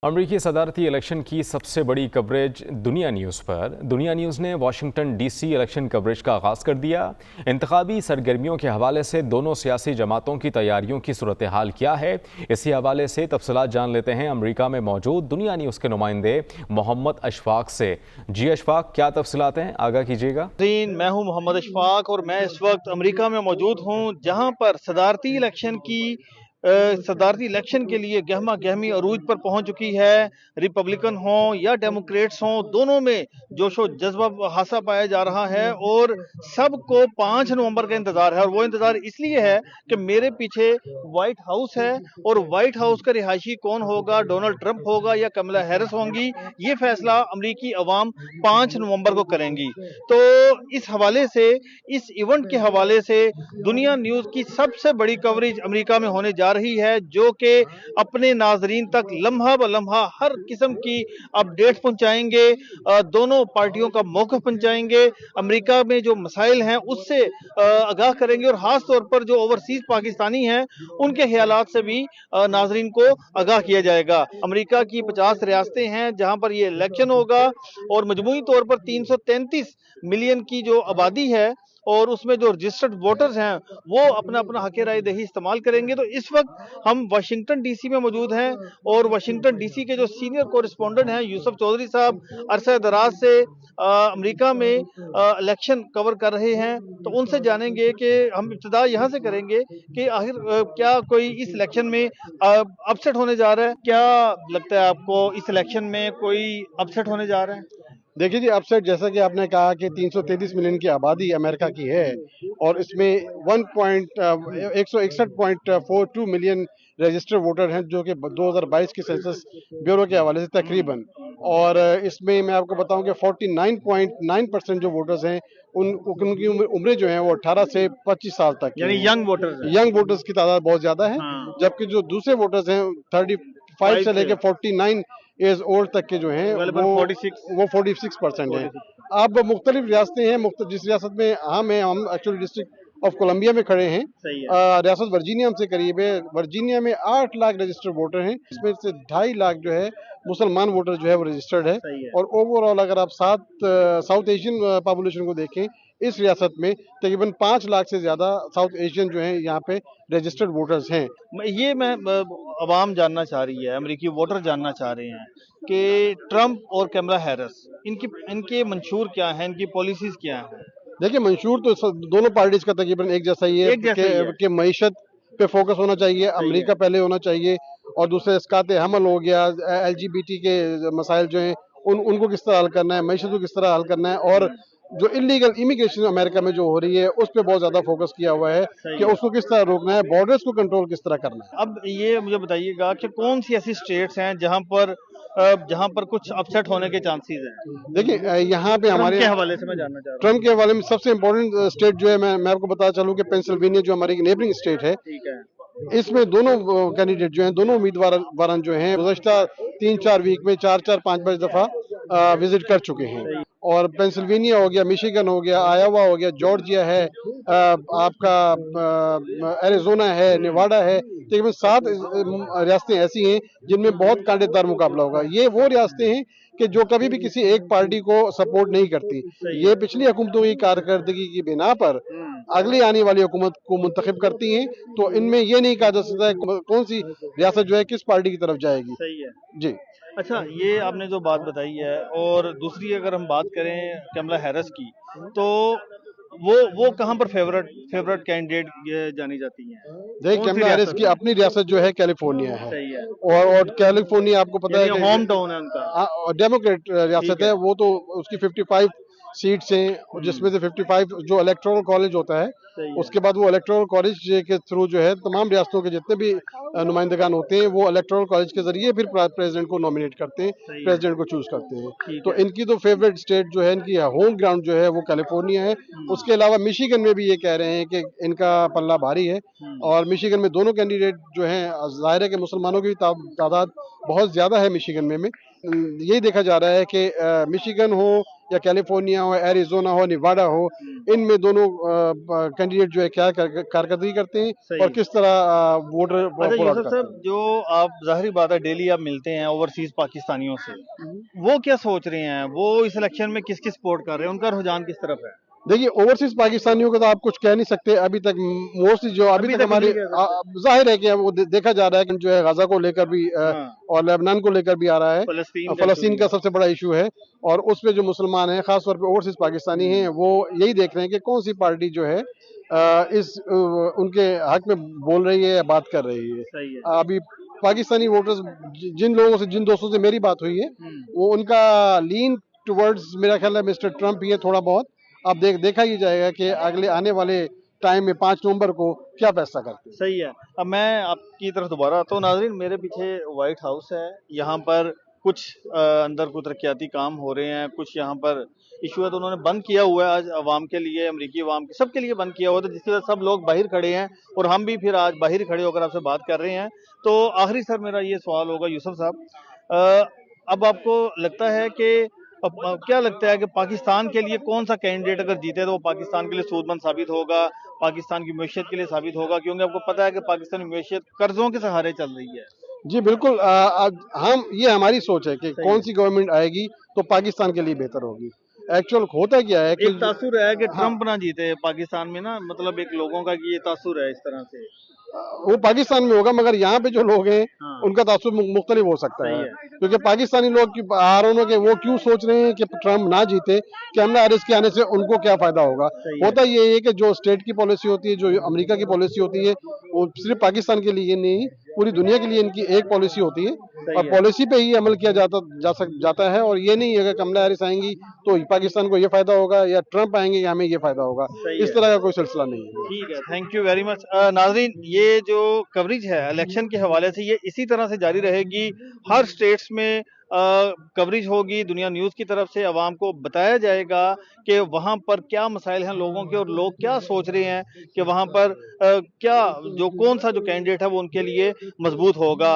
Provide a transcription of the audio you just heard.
अमरीकी सदारती इलेक्शन की सबसे बड़ी कवरेज दुनिया न्यूज़ पर। दुनिया न्यूज़ ने वाशिंगटन डीसी इलेक्शन कवरेज का आगाज़ कर दिया। इंतखाबी सरगर्मियों के हवाले से दोनों सियासी जमातों की तैयारियों की सूरत हाल क्या है, इसी हवाले से तफसीलात जान लेते हैं अमरीका में मौजूद दुनिया न्यूज़ के नुमाइंदे मोहम्मद अशफाक से। जी अशफाक, क्या तफसीलात हैं, आगाह कीजिएगा। मैं हूं मोहम्मद अशफाक और मैं इस वक्त अमेरिका में मौजूद हूं, जहां पर सदारती इलेक्शन के लिए गहमा गहमी अरूज पर पहुंच चुकी है। रिपब्लिकन हो या डेमोक्रेट्स हों, दोनों में जोशो जज्बा हासा पाया जा रहा है और सबको 5 नवंबर का इंतजार है। और वो इंतजार इसलिए है कि मेरे पीछे व्हाइट हाउस है और व्हाइट हाउस का रिहायशी कौन होगा, डोनाल्ड ट्रंप होगा या कमला हैरिस होंगी, ये फैसला अमरीकी अवाम 5 नवंबर को करेंगी। तो इस हवाले से, इस इवेंट के हवाले से दुनिया न्यूज की सबसे बड़ी कवरेज अमेरिका में होने जा रही है, जो कि अपने नाजरीन तक लम्हा ब लम्हा हर किस्म की अपडेट पहुंचाएंगे, दोनों पार्टियों का मौक़िफ़ पहुंचाएंगे, अमेरिका में जो मसाइल हैं उससे आगाह करेंगे और खास तौर पर जो ओवरसीज पाकिस्तानी हैं उनके ख्यालात से भी नाजरीन को आगाह किया जाएगा। अमेरिका की 50 रियासतें हैं जहां पर ये इलेक्शन होगा और मजमूई तौर पर 333 मिलियन की जो आबादी है और उसमें जो रजिस्टर्ड वोटर्स हैं वो अपना अपना हक राय दही इस्तेमाल करेंगे। तो इस वक्त हम वाशिंगटन डीसी में मौजूद हैं और वाशिंगटन डीसी के जो सीनियर कोरिस्पोंडेंट हैं यूसुफ चौधरी साहब अरसा दराज से अमेरिका में इलेक्शन कवर कर रहे हैं। तो उनसे जानेंगे कि हम इब्तिदा यहाँ से करेंगे कि आखिर क्या कोई इस इलेक्शन में अपसेट होने जा रहा है? क्या लगता है आपको, इस इलेक्शन में कोई अपसेट होने जा रहा है? देखिए जी, अपसेट जैसा कि आपने कहा कि 333 मिलियन की आबादी अमेरिका की है और इसमें 161.42 मिलियन रजिस्टर्ड वोटर हैं, जो कि 2022 के सेंसस ब्यूरो के हवाले से तकरीबन। और इसमें मैं आपको बताऊं कि 49.9% जो वोटर्स हैं उनकी उम्रें जो हैं वो 18 से 25 साल तक की यानी हैं। यंग वोटर्स की तादाद बहुत ज्यादा है। हाँ। जबकि जो दूसरे वोटर्स हैं 35 से लेकर 49 एज ओल्ड तक के जो हैं वो 46% हैं। अब मुख्तलिफ रियासतें हैं, जिस रियासत में हम एक्चुअली डिस्ट्रिक्ट ऑफ कोलंबिया में खड़े हैं। रियासत वर्जीनिया हमसे करीब है। वर्जीनिया में 8 लाख रजिस्टर्ड वोटर हैं, इसमें से 2.5 लाख जो है मुसलमान वोटर जो है वो रजिस्टर्ड है। और ओवरऑल अगर आप साउथ एशियन पॉपुलेशन को देखें, इस रियासत में तकरीबन 5 लाख से ज्यादा साउथ एशियन जो हैं यहाँ पे रजिस्टर्ड वोटर्स हैं। ये मैं अवाम जानना चाह रही है, अमेरिकी वोटर जानना चाह रहे हैं कि ट्रंप और कमला हैरिस, इनके मंशूर क्या हैं, इनकी पॉलिसीज क्या हैं? देखिए, मंशूर तो दोनों पार्टीज का तकरीबन एक जैसा ही है कि मईशत पे फोकस होना चाहिए, अमेरिका पहले होना चाहिए। और दूसरे इसकात हमल हो गया, LGBT के मसाइल जो हैं उनको किस तरह हल करना है, मईशत को किस तरह हल करना है, और जो इलीगल इमिग्रेशन अमेरिका में जो हो रही है उस पर बहुत ज्यादा फोकस किया हुआ है कि उसको किस तरह रोकना है, बॉर्डर्स को कंट्रोल किस तरह करना है। अब ये मुझे बताइएगा कि कौन सी ऐसी स्टेट्स हैं जहां पर कुछ अपसेट होने के चांसेस हैं? देखिए, यहाँ पे हमारे के हवाले से मैं जानना चाह रहा हूँ। ट्रम्प के हवाले में सबसे इम्पोर्टेंट स्टेट जो है, मैं आपको बता चलूं कि पेंसिल्वेनिया जो हमारी नेबरिंग स्टेट है, ठीक है। इसमें दोनों कैंडिडेट जो हैं, दोनों उम्मीदवार जो हैं गुज़श्ता 3-4 वीक में 4-5 दफा विजिट कर चुके हैं। और पेंसिल्वेनिया हो गया, मिशिगन हो गया, आयोवा हो गया, जॉर्जिया है, आपका एरिजोना है, नेवाडा है। तकरीबन 7 रियासतें ऐसी हैं जिनमें बहुत कांटेदार मुकाबला होगा। ये वो रियासतें हैं कि जो कभी भी किसी एक पार्टी को सपोर्ट नहीं करती। ये पिछली हुकूमतों की कारकर्दगी की बिना पर अगली आने वाली हुकूमत को मुंतखब करती हैं। तो इनमें ये नहीं कहा जा सकता है कौन सी रियासत जो है किस पार्टी की तरफ जाएगी। सही है जी। अच्छा, ये आपने जो बात बताई है, और दूसरी अगर हम बात करें कमला हैरिस की, तो वो कहां पर फेवरेट कैंडिडेट जानी जाती हैं? देखिए, कमला हैरिस की अपनी रियासत जो है कैलिफोर्निया है। सही है। और कैलिफोर्निया आपको पता है कि होम टाउन है उनका, डेमोक्रेट रियासत है। वो तो उसकी 55 सीट्स हैं, जिसमें से 55 जो इलेक्टोरल कॉलेज होता है, उसके बाद वो इलेक्टोरल कॉलेज के थ्रू जो है तमाम रियासतों के जितने भी नुमाइंदगान होते हैं वो इलेक्टोरल कॉलेज के जरिए फिर प्रेसिडेंट को नॉमिनेट करते हैं, प्रेसिडेंट को चूज करते हैं। तो इनकी तो फेवरेट स्टेट जो है, इनकी होम ग्राउंड जो है वो कैलिफोर्निया है। उसके अलावा मिशिगन में भी ये कह रहे हैं कि इनका पल्ला भारी है। और मिशिगन में दोनों कैंडिडेट जो हैं, जाहिर है कि मुसलमानों की तादाद बहुत ज्यादा है मिशिगन में। यही देखा जा रहा है कि मिशिगन हो या कैलिफोर्निया हो, एरिजोना हो, निवाडा हो, इनमें दोनों कैंडिडेट जो है क्या कारकर्दगी करते हैं सही। और किस तरह वोटर अच्छा पुल आउट यूसुफ करते हैं। साहब, जो आप जाहिर बात है डेली आप मिलते हैं ओवरसीज पाकिस्तानियों से, वो क्या सोच रहे हैं, वो इस इलेक्शन में किसकी सपोर्ट कर रहे हैं, उनका रुझान किस तरफ है? देखिए, ओवरसीज पाकिस्तानियों को तो आप कुछ कह नहीं सकते अभी तक। मोस्टली जो अभी अभी तक तक हमारे नहीं कह सकते। जाहिर है कि वो देखा जा रहा है कि जो है गाजा को लेकर भी हाँ, और लेबनान को लेकर भी आ रहा है। फलस्तीन का फलस्तीन issue का भी है। सबसे बड़ा इशू है और उस पे जो मुसलमान हैं, खासतौर पे ओवरसीज पाकिस्तानी हैं, वो यही देख रहे हैं कि कौन सी पार्टी जो है उनके हक में बोल रही है या बात कर रही है। सही है। अभी पाकिस्तानी वोटर्स जिन लोगों से, जिन दोस्तों से मेरी बात हुई है, वो उनका लीन टुवर्ड्स मेरा ख्याल है मिस्टर ट्रंप ही है थोड़ा बहुत। अब देखा ही जाएगा कि अगले आने वाले टाइम में 5 नवंबर को क्या फैसला करते हैं। सही है। अब मैं आपकी तरफ दोबारा आता हूँ। नाजरीन, मेरे पीछे व्हाइट हाउस है, यहाँ पर कुछ अंदर कुछ तरक्याती काम हो रहे हैं, कुछ यहाँ पर इशू है, तो उन्होंने बंद किया हुआ है आज अवाम के लिए, अमरीकी अवाम के सबके लिए बंद किया हुआ था, जिसकी वजह से सब लोग बाहर खड़े हैं और हम भी फिर आज बाहर खड़े होकर आपसे बात कर रहे हैं। तो आखिरी सर मेरा ये सवाल होगा यूसुफ साहब, अब आपको लगता है कि क्या लगता है कि पाकिस्तान के लिए कौन सा कैंडिडेट अगर जीते तो वो पाकिस्तान के लिए सूदमंद साबित होगा, पाकिस्तान की मैशियत के लिए साबित होगा? क्योंकि आपको पता है कि पाकिस्तान की मैशियत कर्जों के सहारे चल रही है। जी बिल्कुल, हम ये हमारी सोच है कि सही कौन है। सी गवर्नमेंट आएगी तो पाकिस्तान के लिए बेहतर होगी। एक्चुअल होता क्या है कि एक तासुर है कि हाँ, ट्रंप ना जीते पाकिस्तान में ना, मतलब एक लोगों का कि ये तासुर है इस तरह से। वो पाकिस्तान में होगा, मगर यहाँ पे जो लोग हैं हाँ, उनका तासुर मुख्तलिफ हो सकता सही है। है। क्योंकि पाकिस्तानी लोग आरोनों के वो क्यों सोच रहे हैं कि ट्रंप ना जीते, कैमला हैरिस के आने से उनको क्या फायदा होगा। सही है। होता ये है कि जो स्टेट की पॉलिसी होती है, जो अमेरिका की पॉलिसी होती है, वो सिर्फ पाकिस्तान के लिए नहीं, पूरी दुनिया के लिए इनकी एक पॉलिसी होती है और सही है। पॉलिसी पे ही अमल किया जाता है। और ये नहीं अगर कमला हैरिस आएंगी तो पाकिस्तान को ये फायदा होगा या ट्रंप आएंगे या हमें ये फायदा होगा, सही इस है। तरह का कोई सिलसिला नहीं है। ठीक है, थैंक यू वेरी मच। नाजरीन, ये जो कवरेज है इलेक्शन के हवाले से, ये इसी तरह से जारी रहेगी। हर स्टेट्स में कवरेज होगी, दुनिया न्यूज़ की तरफ से आवाम को बताया जाएगा कि वहाँ पर क्या मसाइल हैं लोगों के और लोग क्या सोच रहे हैं कि वहाँ पर क्या जो कौन सा जो कैंडिडेट है वो उनके लिए मजबूत होगा।